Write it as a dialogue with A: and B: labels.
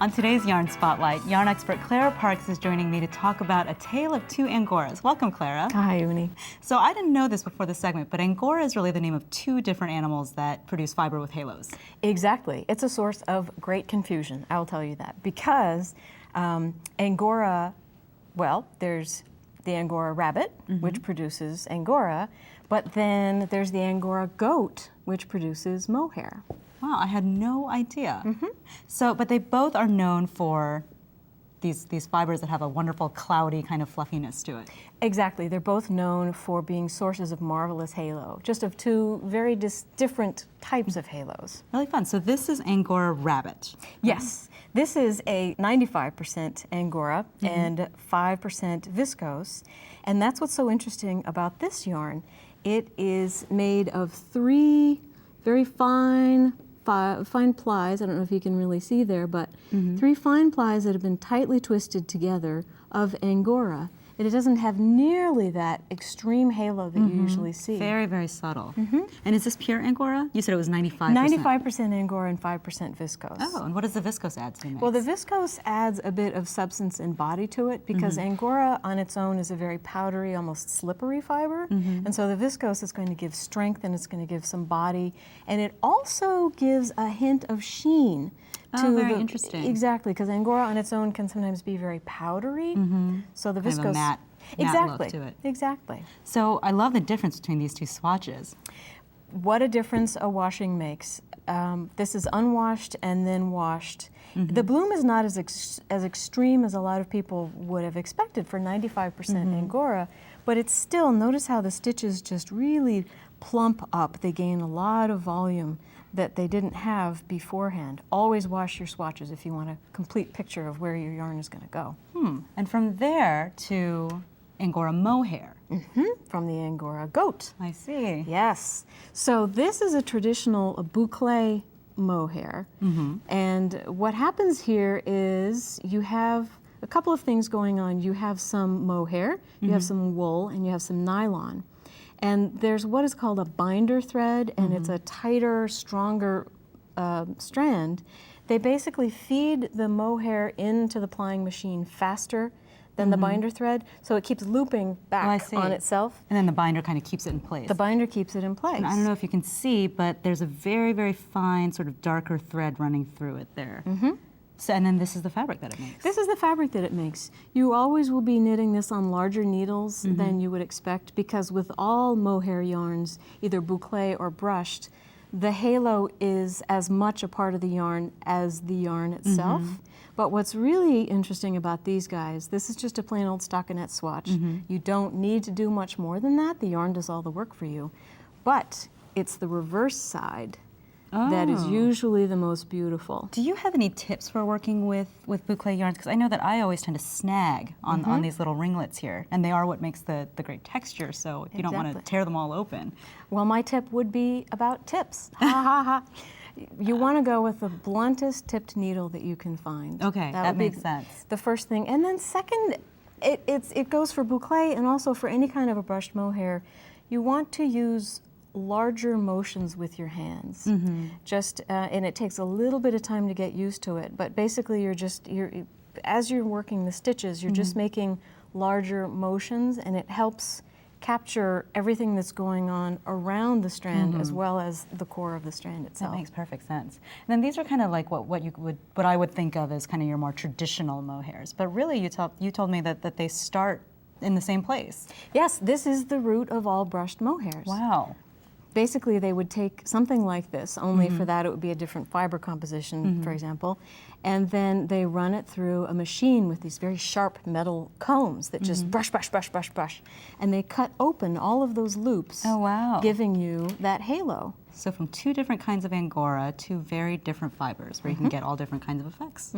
A: On today's Yarn Spotlight, yarn expert Clara Parks is joining me to talk about A Tale of Two Angoras. Welcome, Clara.
B: Hi, Eunny.
A: So I didn't know this before the segment, but Angora is really the name of two different animals that produce fiber with halos.
B: Exactly. It's a source of great confusion, I will tell you that, because Angora, well, there's the Angora rabbit, which produces Angora, but then there's the Angora goat, which produces mohair.
A: Wow, I had no idea. So, but they both are known for these fibers that have a wonderful cloudy kind of fluffiness to it.
B: Exactly. They're both known for being sources of marvelous halo, just of two very different types of halos.
A: Really fun. So this is Angora rabbit.
B: Yes. This is a 95% Angora and 5% viscose. And that's what's so interesting about this yarn. It is made of three very fine plies. I don't know if you can really see there, but three fine plies that have been tightly twisted together of Angora. And it doesn't have nearly that extreme halo that you usually see.
A: Very, very subtle. And is this pure Angora? You said it was 95%.
B: 95% Angora and 5% viscose.
A: Oh, and what does the viscose add to the mix?
B: Well, the viscose adds a bit of substance and body to it because Angora on its own is a very powdery, almost slippery fiber. And so the viscose is going to give strength and it's going to give some body. And it also gives a hint of sheen.
A: Very interesting.
B: Exactly, because Angora on its own can sometimes be very powdery. So the viscose,
A: kind of a matte
B: exactly,
A: look to it.
B: Exactly.
A: So I love the difference between these two swatches.
B: What a difference a washing makes. This is unwashed and then washed. The bloom is not as extreme as a lot of people would have expected for 95% Angora, but it's still, notice how the stitches just really plump up. They gain a lot of volume that they didn't have beforehand. Always wash your swatches if you want a complete picture of where your yarn is going to go.
A: And from there to Angora mohair.
B: From the Angora goat.
A: I see.
B: Yes. So this is a traditional boucle mohair. And what happens here is you have a couple of things going on. You have some mohair, you have some wool, and you have some nylon. And there's what is called a binder thread, and it's a tighter, stronger strand. They basically feed the mohair into the plying machine faster than the binder thread, so it keeps looping back on itself.
A: And then the binder kind of keeps it in place.
B: The binder keeps it in place.
A: And I don't know if you can see, but there's a very, very fine, sort of darker thread running through it there. So, and then this is the fabric that it makes.
B: This is the fabric that it makes. You always will be knitting this on larger needles than you would expect, because with all mohair yarns, either boucle or brushed, the halo is as much a part of the yarn as the yarn itself. But what's really interesting about these guys, this is just a plain old stockinette swatch. You don't need to do much more than that. The yarn does all the work for you. But it's the reverse side that is usually the most beautiful.
A: Do you have any tips for working with boucle yarns? Because I know that I always tend to snag on these little ringlets here, and they are what makes the great texture, so you don't want to tear them all open.
B: Well, my tip would be about tips. Ha ha ha. You want to go with the bluntest tipped needle that you can find.
A: Okay, that makes sense.
B: The first thing. And then second, it goes for boucle and also for any kind of a brushed mohair. You want to use larger motions with your hands. And it takes a little bit of time to get used to it, but basically as you're working the stitches, you're just making larger motions, and it helps capture everything that's going on around the strand as well as the core of the strand itself.
A: That makes perfect sense. And then these are kind of like what I would think of as kind of your more traditional mohairs, but really you told me that they start in the same place.
B: Yes, this is the root of all brushed mohairs.
A: Wow.
B: Basically, they would take something like this, only for that it would be a different fiber composition, for example, and then they run it through a machine with these very sharp metal combs that just brush, brush, brush, brush, brush, and they cut open all of those loops, giving you that halo.
A: So from two different kinds of Angora, two very different fibers where you can get all different kinds of effects.